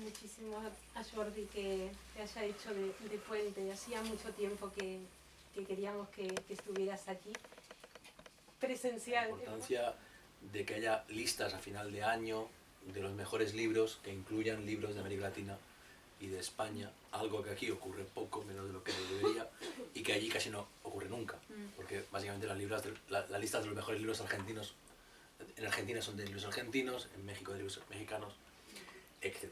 muchísimo a Jordi que haya hecho de puente. Hacía mucho tiempo que queríamos que estuvieras aquí, presencial. La importancia de que haya listas a final de año de los mejores libros que incluyan libros de América Latina y de España, algo que aquí ocurre poco, menos de lo que debería, y que allí casi no ocurre nunca, porque básicamente las listas de los mejores libros argentinos en Argentina son de libros argentinos, en México de libros mexicanos, etc.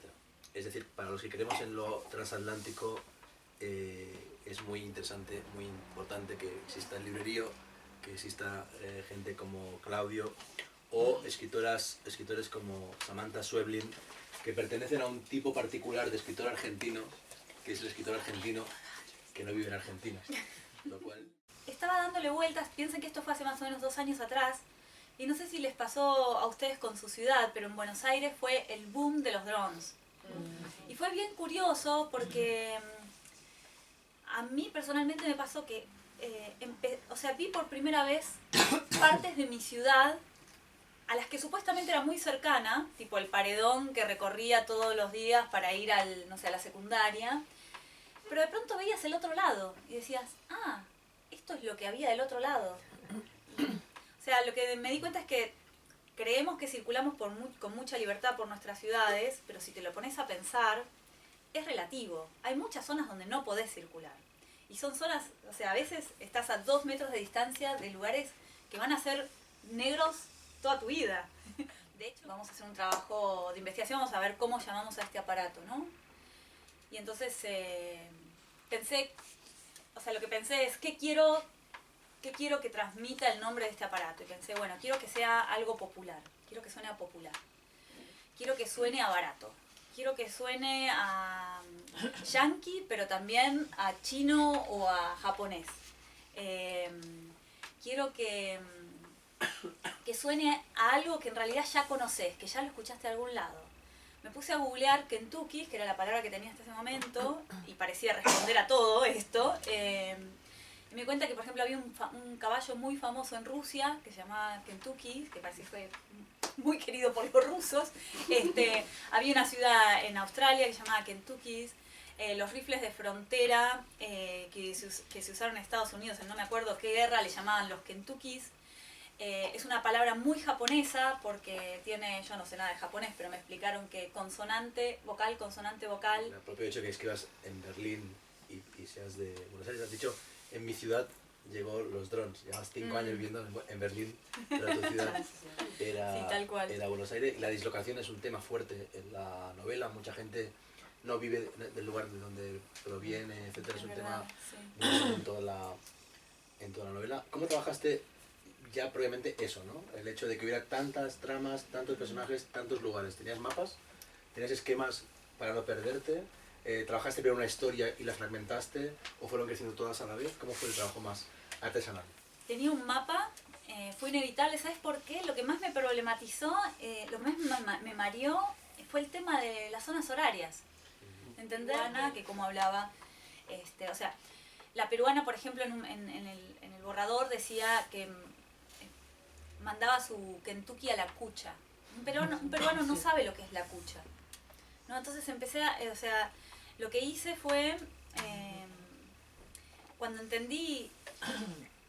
Es decir, para los que creemos en lo transatlántico, es muy interesante, muy importante que exista el librerío, que exista gente como Claudio o escritores como Samantha Schweblin, que pertenecen a un tipo particular de escritor argentino, que es el escritor argentino que no vive en Argentina. Lo cual... Estaba dándole vueltas, piensen que esto fue hace más o menos 2 años atrás, y no sé si les pasó a ustedes con su ciudad, pero en Buenos Aires fue el boom de los drones. Y fue bien curioso porque a mí personalmente me pasó que vi por primera vez partes de mi ciudad a las que supuestamente era muy cercana, tipo el paredón que recorría todos los días para ir a la secundaria, pero de pronto veías el otro lado y decías, ah, esto es lo que había del otro lado. O sea, lo que me di cuenta es que creemos que circulamos con mucha libertad por nuestras ciudades, pero si te lo pones a pensar, es relativo. Hay muchas zonas donde no podés circular. Y son zonas, o sea, a veces estás a 2 metros de distancia de lugares que van a ser negros toda tu vida. De hecho, vamos a hacer un trabajo de investigación, vamos a ver cómo llamamos a este aparato, ¿no? Y entonces pensé, o sea, lo que pensé es, ¿qué quiero que transmita el nombre de este aparato? Y pensé, bueno, quiero que sea algo popular, quiero que suene a popular, quiero que suene a barato, quiero que suene a yankee, pero también a chino o a japonés. Quiero que suene a algo que en realidad ya conoces, que ya lo escuchaste de algún lado. Me puse a googlear Kentucky, que era la palabra que tenía hasta ese momento, y parecía responder a todo esto. Y me di cuenta que, por ejemplo, había un caballo muy famoso en Rusia, que se llamaba Kentucky, que parece que fue muy querido por los rusos. Había una ciudad en Australia que se llamaba Kentucky. Los rifles de frontera que se usaron en Estados Unidos, en no me acuerdo qué guerra, le llamaban los Kentuckys. Es una palabra muy japonesa porque tiene, yo no sé nada de japonés, pero me explicaron que consonante, vocal, consonante, vocal. El propio hecho que escribas en Berlín y seas de Buenos Aires, has dicho, en mi ciudad llegó los drones, llevas 5 años viviendo en Berlín, pero tu ciudad era Buenos Aires, y la dislocación es un tema fuerte en la novela, mucha gente no vive del lugar de donde proviene, etcétera, es un tema muy en toda la novela. ¿Cómo trabajaste ya previamente eso, ¿no? El hecho de que hubiera tantas tramas, tantos personajes, tantos lugares. ¿Tenías mapas? ¿Tenías esquemas para no perderte? ¿Trabajaste primero una historia y la fragmentaste? ¿O fueron creciendo todas a la vez? ¿Cómo fue el trabajo más artesanal? Tenía un mapa, fue inevitable. ¿Sabes por qué? Lo que más me problematizó, lo que más me mareó, fue el tema de las zonas horarias. ¿Entender? Que como hablaba, o sea, la peruana, por ejemplo, en el borrador decía que mandaba su Kentucky a la cucha. Un peruano no sabe lo que es la cucha, ¿no? Entonces empecé lo que hice fue, cuando entendí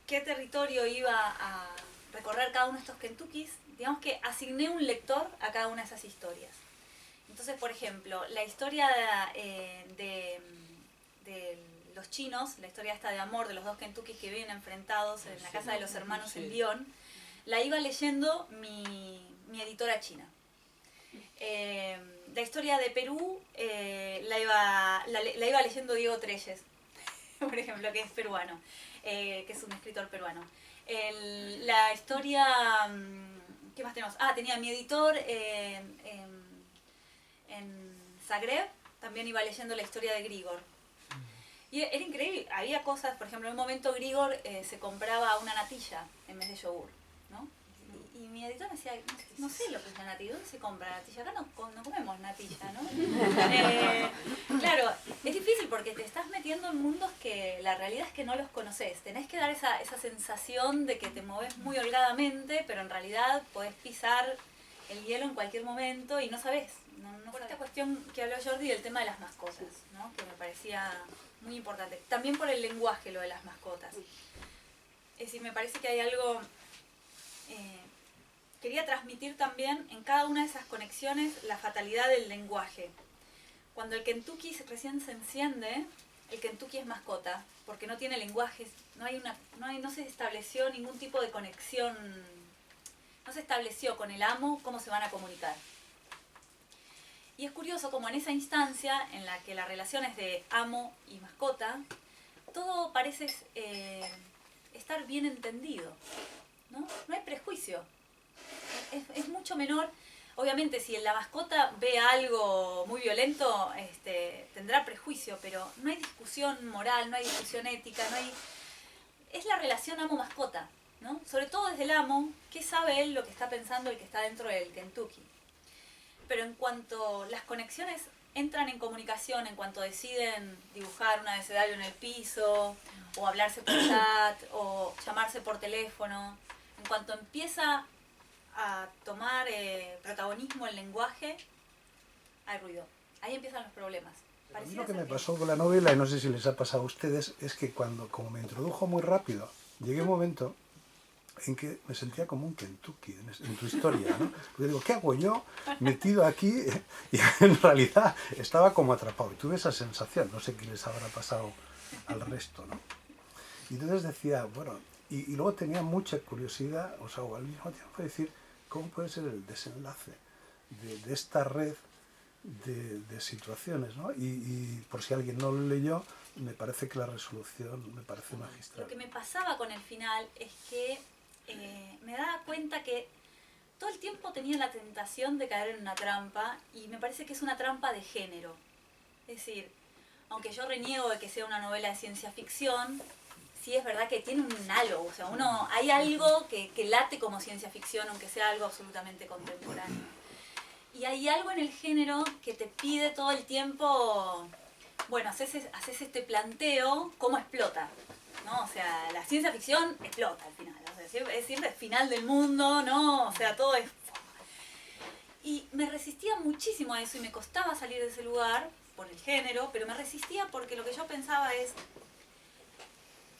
qué territorio iba a recorrer cada uno de estos Kentuckys, digamos que asigné un lector a cada una de esas historias. Entonces, por ejemplo, la historia de los chinos, la historia esta de amor de los 2 Kentuckys que viven enfrentados en la casa de los hermanos en Lyon, la iba leyendo mi editora china. La historia de Perú la iba leyendo Diego Treyes, por ejemplo, que es peruano, que es un escritor peruano. La historia... ¿Qué más tenemos? Tenía mi editor en Zagreb, también iba leyendo la historia de Grigor. Y era increíble, había cosas, por ejemplo, en un momento Grigor se compraba una natilla en vez de yogur, ¿no? Y mi editor me decía, no sé lo que es la natilla, ¿dónde se compra natilla? Acá no comemos natilla, ¿no? Claro, es difícil porque te estás metiendo en mundos que la realidad es que no los conoces. Tenés que dar esa sensación de que te moves muy holgadamente, pero en realidad podés pisar el hielo en cualquier momento y no sabés, no por esta cuestión que habló Jordi del tema de las mascotas, ¿no? Que me parecía muy importante. También por el lenguaje lo de las mascotas. Es decir, me parece que hay algo... quería transmitir también en cada una de esas conexiones la fatalidad del lenguaje. Cuando el Kentucky recién se enciende, el Kentucky es mascota, porque no tiene lenguajes, no se estableció ningún tipo de conexión, no se estableció con el amo cómo se van a comunicar. Y es curioso como en esa instancia en la que la relación es de amo y mascota, todo parece estar bien entendido, ¿no? No hay prejuicio. Es mucho menor. Obviamente, si la mascota ve algo muy violento, tendrá prejuicio, pero no hay discusión moral, no hay discusión ética, es la relación amo-mascota, ¿no? Sobre todo desde el amo, ¿qué sabe él lo que está pensando el que está dentro del Kentucky? Pero en cuanto las conexiones entran en comunicación, en cuanto deciden dibujar un abecedario en el piso, o hablarse por chat, o llamarse por teléfono, en cuanto empieza a tomar protagonismo el lenguaje, hay ruido. Ahí empiezan los problemas. A mí lo que me pasó con la novela, y no sé si les ha pasado a ustedes, es que como me introdujo muy rápido, llegué a un momento en que me sentía como un Kentucky en tu historia, ¿no? Porque digo, ¿qué hago yo metido aquí? Y en realidad estaba como atrapado. Y tuve esa sensación, no sé qué les habrá pasado al resto, ¿no? Y entonces decía, bueno, y luego tenía mucha curiosidad, o sea, al mismo tiempo decir, ¿cómo puede ser el desenlace de esta red de situaciones, ¿no? Y por si alguien no lo leyó, me parece que la resolución me parece magistral. Lo que me pasaba con el final es que me daba cuenta que todo el tiempo tenía la tentación de caer en una trampa, y me parece que es una trampa de género. Es decir, aunque yo reniego de que sea una novela de ciencia ficción, sí es verdad que tiene un halo, o sea, hay algo que late como ciencia ficción, aunque sea algo absolutamente contemporáneo. Y hay algo en el género que te pide todo el tiempo, bueno, haces este planteo, ¿cómo explota? ¿No? O sea, la ciencia ficción explota al final, o sea, es siempre el final del mundo, ¿no? O sea, todo es... Y me resistía muchísimo a eso y me costaba salir de ese lugar por el género, pero me resistía porque lo que yo pensaba es,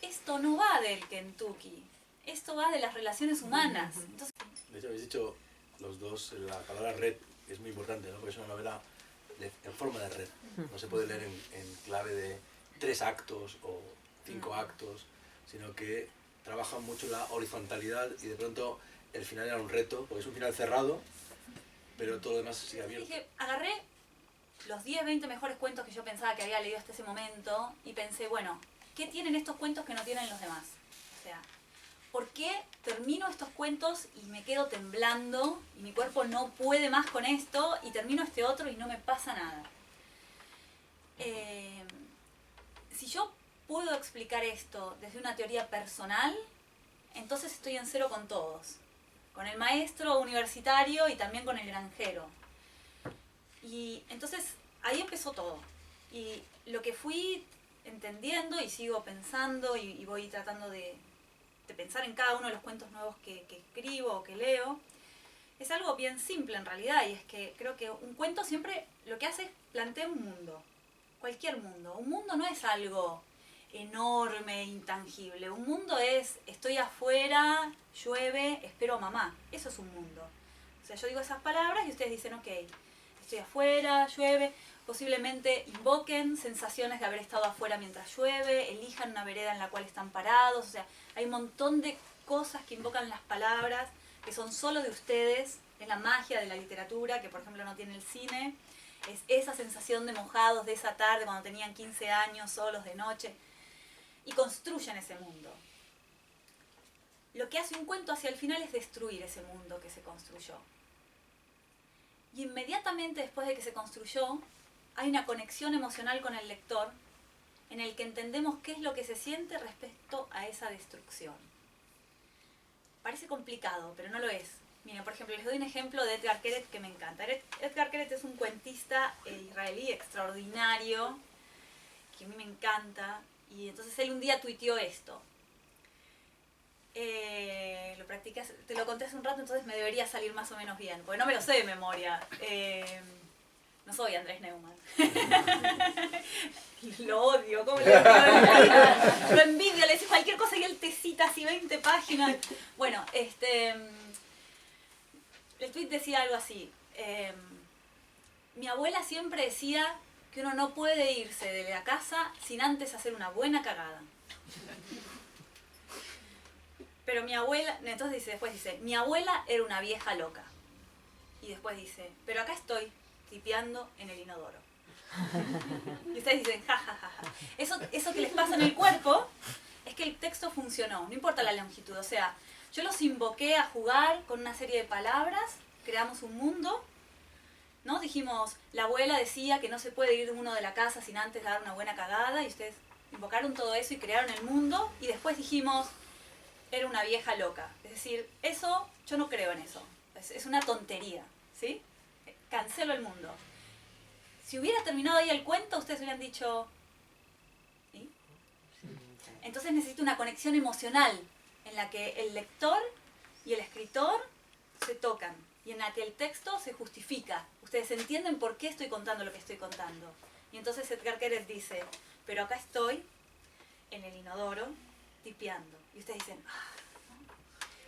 esto no va del Kentucky, esto va de las relaciones humanas. Entonces, De hecho, habéis dicho los dos la palabra red, que es muy importante, ¿no? Porque es una novela en forma de red. No se puede leer en clave de 3 actos o 5 actos, sino que trabaja mucho la horizontalidad y de pronto el final era un reto, porque es un final cerrado, pero todo lo demás sigue abierto. dije, agarré los 10, 20 mejores cuentos que yo pensaba que había leído hasta ese momento y pensé, bueno, ¿qué tienen estos cuentos que no tienen los demás? O sea, ¿por qué termino estos cuentos y me quedo temblando y mi cuerpo no puede más con esto y termino este otro y no me pasa nada? Si yo puedo explicar esto desde una teoría personal, entonces estoy en cero con todos. Con el maestro universitario y también con el granjero. Y entonces ahí empezó todo. Y lo que fui entendiendo y sigo pensando y voy tratando de pensar en cada uno de los cuentos nuevos que escribo o que leo, es algo bien simple en realidad, y es que creo que un cuento siempre lo que hace es plantear un mundo, cualquier mundo. Un mundo no es algo enorme, intangible. Un mundo es, estoy afuera, llueve, espero a mamá. Eso es un mundo. O sea, yo digo esas palabras y ustedes dicen, ok, estoy afuera, llueve. Posiblemente invoquen sensaciones de haber estado afuera mientras llueve, elijan una vereda en la cual están parados. O sea, hay un montón de cosas que invocan las palabras, que son solo de ustedes. Es la magia de la literatura, que por ejemplo no tiene el cine. Es esa sensación de mojados de esa tarde cuando tenían 15 años, solos de noche. Y construyen ese mundo. Lo que hace un cuento hacia el final es destruir ese mundo que se construyó. Y inmediatamente después de que se construyó, hay una conexión emocional con el lector en el que entendemos qué es lo que se siente respecto a esa destrucción. Parece complicado, pero no lo es. Miren, por ejemplo, les doy un ejemplo de Edgar Keret que me encanta. Edgar Keret es un cuentista israelí extraordinario, que a mí me encanta. Y entonces él un día tuiteó esto. Lo practicas, te lo conté hace un rato, entonces me debería salir más o menos bien, porque no me lo sé de memoria. No soy Andrés Neumann. Lo odio, ¿cómo lo envidio? Le decís cualquier cosa y él te cita así 20 páginas. Bueno, el tweet decía algo así. Mi abuela siempre decía que uno no puede irse de la casa sin antes hacer una buena cagada. Pero mi abuela, entonces después dice, mi abuela era una vieja loca. Y después dice, pero acá estoy, tipeando en el inodoro. Y ustedes dicen, ja, ja, ja, ja. Eso que les pasa en el cuerpo es que el texto funcionó, no importa la longitud. O sea, yo los invoqué a jugar con una serie de palabras, creamos un mundo, ¿no? Dijimos, la abuela decía que no se puede ir uno de la casa sin antes dar una buena cagada, y ustedes invocaron todo eso y crearon el mundo, y después dijimos, era una vieja loca. Es decir, eso, yo no creo en eso. Es una tontería, ¿sí? Cancelo el mundo. Si hubiera terminado ahí el cuento, ustedes hubieran dicho, ¿sí? Entonces necesito una conexión emocional en la que el lector y el escritor se tocan y en la que el texto se justifica. Ustedes entienden por qué estoy contando lo que estoy contando. Y entonces Edgar Queret dice, pero acá estoy en el inodoro tipeando. Y ustedes dicen,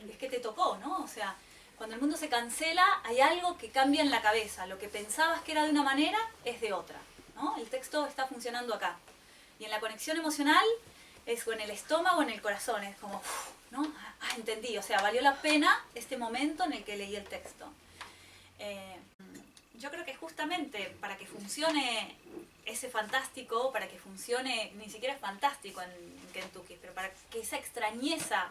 ¿no? Es que te tocó, ¿no? O sea, cuando el mundo se cancela, hay algo que cambia en la cabeza. Lo que pensabas que era de una manera, es de otra, ¿no? El texto está funcionando acá. Y en la conexión emocional, es o en el estómago o en el corazón. Es como, ¿no? Entendí. O sea, valió la pena este momento en el que leí el texto. Yo creo que justamente para que funcione ese fantástico, para que funcione, ni siquiera es fantástico en Kentucky, pero para que esa extrañeza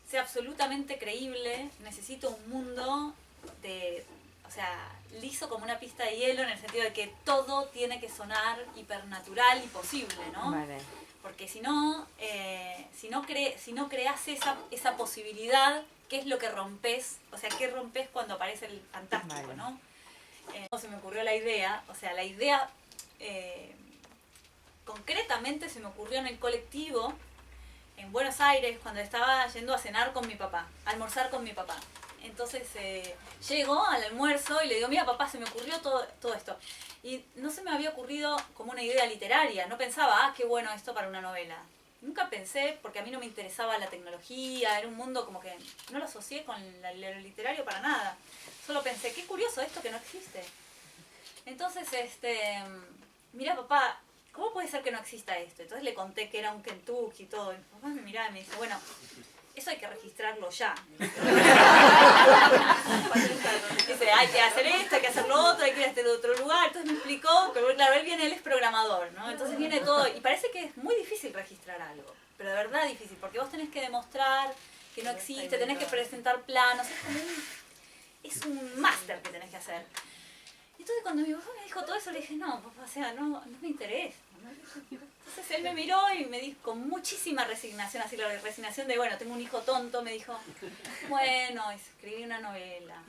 sea absolutamente creíble, necesito un mundo o sea, liso como una pista de hielo, en el sentido de que todo tiene que sonar hipernatural y posible, ¿no? Vale. Porque si no creas esa posibilidad, ¿qué es lo que rompes? O sea, ¿qué rompes cuando aparece el fantástico, Vale. ¿no? Se me ocurrió la idea, o sea, la idea concretamente se me ocurrió en el colectivo en Buenos Aires cuando estaba yendo a cenar con mi papá, a almorzar con mi papá. Entonces llego al almuerzo y le digo, mira papá, se me ocurrió todo esto. Y no se me había ocurrido como una idea literaria, no pensaba, qué bueno esto para una novela. Nunca pensé, porque a mí no me interesaba la tecnología, era un mundo como que no lo asocié con lo literario para nada. Solo pensé, qué curioso esto que no existe. Entonces, mira papá, ¿cómo puede ser que no exista esto? Entonces le conté que era un Kentucky y todo. Y mi papá me miraba y me dice, bueno, eso hay que registrarlo ya. Dice, hay que hacer esto, hay que hacer lo otro, hay que ir a este otro lugar. Entonces me explicó, pero claro, él es programador, ¿no? Entonces viene todo, y parece que es muy difícil registrar algo, pero de verdad difícil, porque vos tenés que demostrar que no existe, tenés que presentar planos, es un máster que tenés que hacer. Y entonces cuando mi papá me dijo todo eso, le dije, no, papá, o sea, no me interesa. Entonces él me miró y me dijo con muchísima resignación, así la resignación de, bueno, tengo un hijo tonto, me dijo, bueno, escribí una novela.